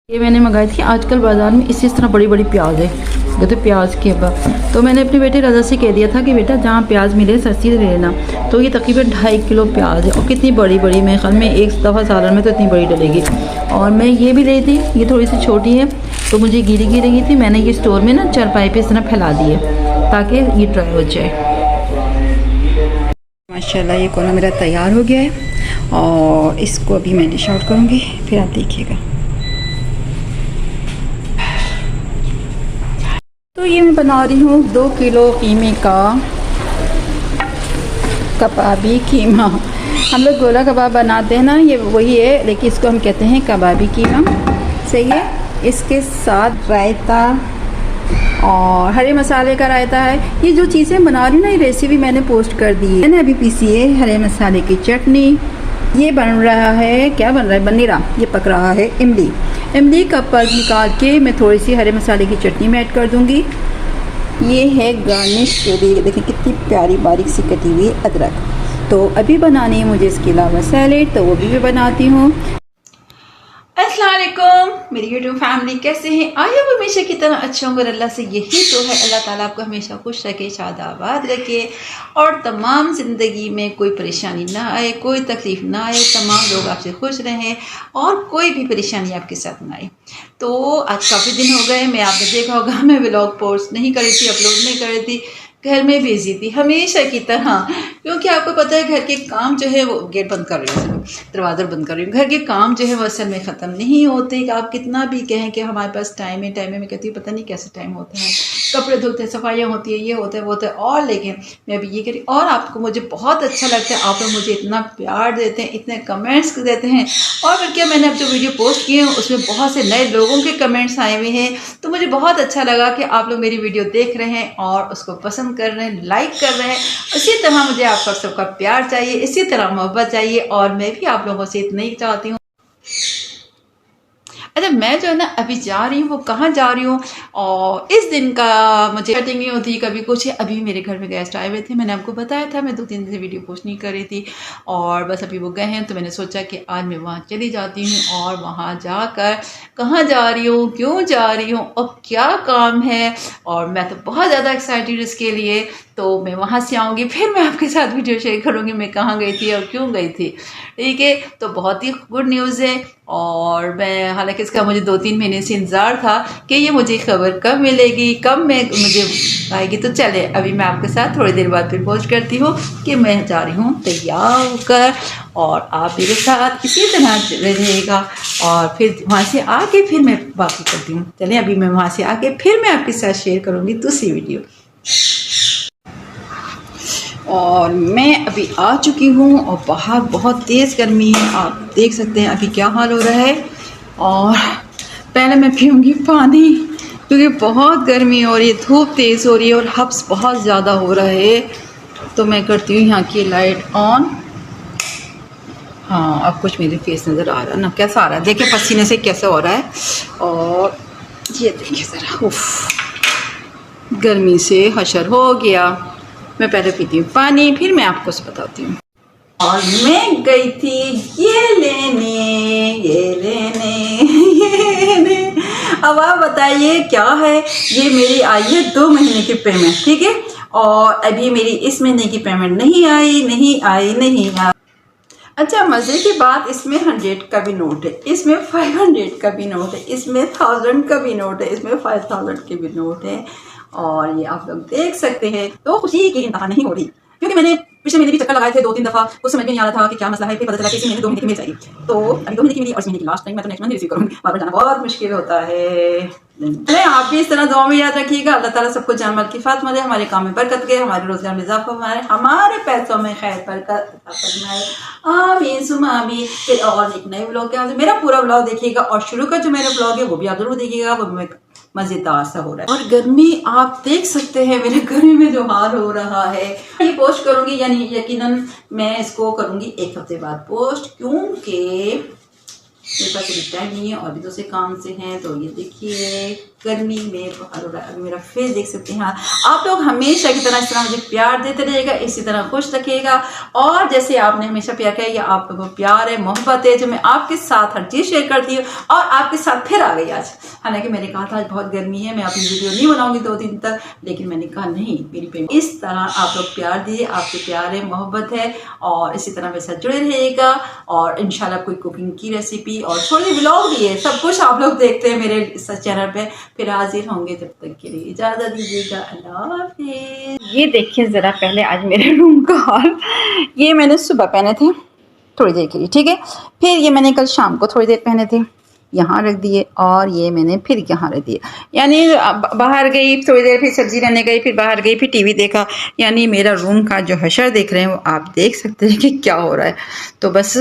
ये मैंने मंगाई थी। आजकल बाज़ार में इसी तरह बड़ी बड़ी प्याज है, ये तो प्याज के बाद। तो मैंने अपने बेटे रज़ा से कह दिया था कि बेटा जहाँ प्याज मिले सस्ती ले लेना। तो ये तकरीबन 2.5 किलो प्याज है और कितनी बड़ी बड़ी, मेरे ख्याल में एक दफ़ा सालन में तो इतनी बड़ी डलेगी। और मैं ये भी ली थी, ये थोड़ी सी छोटी है तो मुझे गिरी गिरी थी। मैंने ये स्टोर में ना चारपाई पे इस तरह फैला दी है ताकि ये ड्राई हो जाए। माशाल्लाह ये कोना मेरा तैयार हो गया है और इसको अभी मैं डिश आउट करूँगी, फिर आप देखिएगा। तो ये मैं बना रही हूँ 2 किलो कीमे का कबाबी कीमा। हम लोग गोला कबाब बनाते हैं ना, ये वही है, लेकिन इसको हम कहते हैं कबाबी कीमा। सही है। इसके साथ रायता और हरे मसाले का रायता है। ये जो चीज़ें बना रही हूँ ना, ये रेसिपी मैंने पोस्ट कर दी है। मैंने अभी पीसी है हरे मसाले की चटनी। ये बन रहा है, क्या बन रहा है, बन रहा, ये पक रहा है इमली। इमली का पल्प निकाल के मैं थोड़ी सी हरे मसाले की चटनी में ऐड कर दूंगी। ये है गार्निश के लिए, देखिए कितनी प्यारी बारीक सी कटी हुई अदरक। तो अभी बनानी है मुझे इसके अलावा सैलेड, तो वो भी मैं बनाती हूँ। अस्सलाम वालेकुम मेरी यूट्यूब फैमिली, कैसे हैं? आई अब हमेशा की तरह अच्छे होंगे। अल्लाह से यही तो है, अल्लाह ताला आपको हमेशा खुश रखे, शादाबाद रखे और तमाम ज़िंदगी में कोई परेशानी ना आए, कोई तकलीफ़ ना आए, तमाम लोग आपसे खुश रहें और कोई भी परेशानी आपके साथ ना आए। तो आज काफ़ी दिन हो गए, मैं आपने देखा होगा मैं व्लॉग पोस्ट नहीं कर रही थी, अपलोड नहीं कर रही थी, घर में बिजी थी हमेशा की तरह। क्योंकि आपको पता है घर के काम जो है वो, गेट बंद कर रही हूँ, दरवाज़ा बंद कर रही हूँ, घर के काम जो है वो असल में ख़त्म नहीं होते। कि आप कितना भी कहें कि हमारे पास टाइम है, मैं कहती हूँ पता नहीं कैसे टाइम होता है। कपड़े धोते हैं, सफाइयाँ होती है, ये होता है वो होता है। और लेकिन मैं अभी ये करी, और आपको मुझे बहुत अच्छा लगता है, आप लोग मुझे इतना प्यार देते हैं, इतने कमेंट्स देते हैं। और फिर क्या, मैंने अब जो वीडियो पोस्ट किए हैं उसमें बहुत से नए लोगों के कमेंट्स आए हुए हैं। तो मुझे बहुत अच्छा लगा कि आप लोग मेरी वीडियो देख रहे हैं और उसको पसंद कर रहे हैं, लाइक कर रहे हैं। इसी तरह मुझे आप सबका प्यार चाहिए, इसी तरह मोहब्बत चाहिए और मैं भी आप लोगों से इतना ही चाहती हूँ। अच्छा, मैं जो है ना अभी जा रही हूँ, वो कहाँ जा रही हूँ, और इस दिन का मुझे कटिंग नहीं होती, कभी कुछ है। अभी मेरे घर में गेस्ट आए हुए थे, मैंने आपको बताया था, मैं 2-3 दिन से वीडियो पोस्ट नहीं कर रही थी और बस अभी वो गए हैं। तो मैंने सोचा कि आज मैं वहाँ चली जाती हूँ और वहाँ जाकर कहाँ जा रही हूँ, क्यों जा रही हूँ और क्या काम है, और मैं तो बहुत ज़्यादा एक्साइटेड इसके लिए। तो मैं वहाँ से आऊँगी, फिर मैं आपके साथ वीडियो शेयर करूँगी मैं कहाँ गई थी और क्यों गई थी। ठीक है, तो बहुत ही गुड न्यूज़ है। और मैं, हालांकि इसका मुझे 2-3 महीने से इंतज़ार था कि ये मुझे खबर कब मिलेगी, कब मुझे आएगी। तो चले, अभी मैं आपके साथ थोड़ी देर बाद फिर पोस्ट करती हूँ कि मैं जा रही हूँ तैयार होकर, और आप मेरे साथ इसी तरह रहिएगा। और फिर वहाँ से आके फिर मैं बाकी करती हूँ। चले, अभी मैं वहाँ से आके फिर मैं आपके साथ शेयर करूँगी दूसरी वीडियो। और मैं अभी आ चुकी हूँ और बाहर बहुत तेज़ गर्मी है, आप देख सकते हैं अभी क्या हाल हो रहा है। और पहले मैं पीऊँगी पानी क्योंकि बहुत गर्मी हो रही है, धूप तेज़ हो रही है और हब्स बहुत ज़्यादा हो रहा है। तो मैं करती हूँ यहाँ की लाइट ऑन। हाँ, अब कुछ मेरे फेस नज़र आ रहा है ना, कैसा आ रहा है देखिए, पसीने से कैसा हो रहा है। और ये देखिए ज़रा, उफ, गर्मी से हशर हो गया। मैं पहले पीती हूँ पानी, फिर मैं आपको बताती हूँ। और मैं गई थी ये लेने, ये लेने। अब आप बताइए क्या है। ये मेरी आई है 2 महीने की पेमेंट, ठीक है, और अभी मेरी इस महीने की पेमेंट नहीं आई। अच्छा, मज़े की बात, इसमें 100 का भी नोट है, इसमें 500 का भी नोट है, इसमें 1000 का भी नोट है, इसमें 5000 के भी नोट है। और ये आप लोग देख सकते हैं। तो खुशी की इंतहा नहीं हो रही, क्योंकि मैंने पिछले महीने भी चक्कर लगाए थे 2-3 दफ़ा, कुछ समझ में नहीं आ रहा था कि क्या मसला है। फिर पता चला कि इसी महीने 2 महीने की मिल जाएगी। तो अभी 2 महीने की मिली और इस महीने की लास्ट टाइम, मैं तो नेक्स्ट मंथ रिसीव करूँगी। बार जाना बहुत मुश्किल होता है। अरे आप भी इस तरह दुआ में याद रखिएगा, अल्लाह ताला सबको जान की फातमा दे, हमारे काम में बरकत दे, हमारे रोजगार में इजाफा फरमाए, हमारे पैसों में खैर बरकत फरमाए, आमीन सुमा आमीन। फिर और एक नए व्लॉग के, मेरा पूरा व्लॉग देखिएगा और शुरू का जो मेरा व्लॉग है वो भी आप जरूर देखिएगा, वो मैं मजेदार सा हो रहा है। और गर्मी आप देख सकते हैं, मेरे गर्मी में जो हाल हो रहा है। ये पोस्ट करूंगी, यानी यकीनन मैं इसको करूंगी 1 हफ्ते बाद पोस्ट, क्योंकि मेरे पास अभी टाइम नहीं है और भी दूसरे काम से हैं। तो ये देखिए गर्मी में बाहर हो रहा है। मेरा फेस देख सकते हैं आप लोग। हमेशा की तरह इस तरह मुझे प्यार देते रहिएगा, इसी तरह खुश रखिएगा। और जैसे आपने हमेशा प्यार किया, ये आप लोगों को प्यार है, मोहब्बत है, जो मैं आपके साथ हर चीज़ शेयर करती हूँ और आपके साथ फिर आ गई आज। हालांकि मैंने कहा था आज बहुत गर्मी है, मैं अपनी वीडियो नहीं बनाऊंगी 2 दिन तक, लेकिन मैंने कहा नहीं, मेरी पेट इस तरह आप लोग प्यार दिए, आपके प्यार है, मोहब्बत है और इसी तरह मेरे साथ जुड़े रहिएगा। और इंशाल्लाह कोई कुकिंग की रेसिपी और छोटे व्लॉग भी है, सब कुछ आप लोग देखते हैं मेरे इस चैनल पे। फिर हाजिर होंगे, तब तक के लिए इजाज़त दीजिएगा। अल्लाह हाफिज़। ये देखिए ज़रा पहले आज मेरे रूम का हाल। ये मैंने सुबह पहने थे थोड़ी देर के लिए, ठीक है। फिर ये मैंने कल शाम को थोड़ी देर पहने थे, यहाँ रख दिए। और ये मैंने फिर यहाँ रख दिए, यानी बाहर गई थोड़ी देर, फिर सब्जी लेने गई, फिर बाहर गई, फिर टीवी देखा। यानी मेरा रूम का जो हशर देख रहे हैं वो आप देख सकते हैं कि क्या हो रहा है। तो बस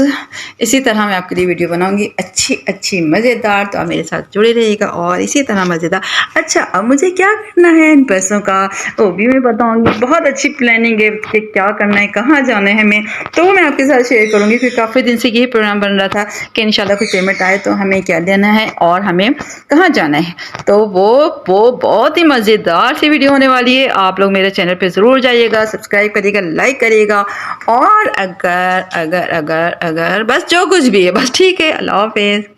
इसी तरह मैं आपके लिए वीडियो बनाऊंगी अच्छी मज़ेदार। तो आप मेरे साथ जुड़े रहिएगा और इसी तरह मज़ेदार। अच्छा, अब मुझे क्या करना है इन पैसों का वो भी मैं बताऊँगी। बहुत अच्छी प्लानिंग है कि क्या करना है, कहाँ जाना है हमें, तो वो मैं आपके साथ शेयर करूँगी। फिर काफ़ी दिन से यही प्रोग्राम बन रहा था कि इंशाल्लाह कुछ पेमेंट आए तो हमें क्या देना है और हमें कहाँ जाना है। तो वो बहुत ही मज़ेदार सी वीडियो होने वाली है। आप लोग मेरे चैनल पे ज़रूर जाइएगा, सब्सक्राइब करिएगा, लाइक करिएगा। और अगर बस जो कुछ भी है बस ठीक है। अल्लाह हाफ़िज़।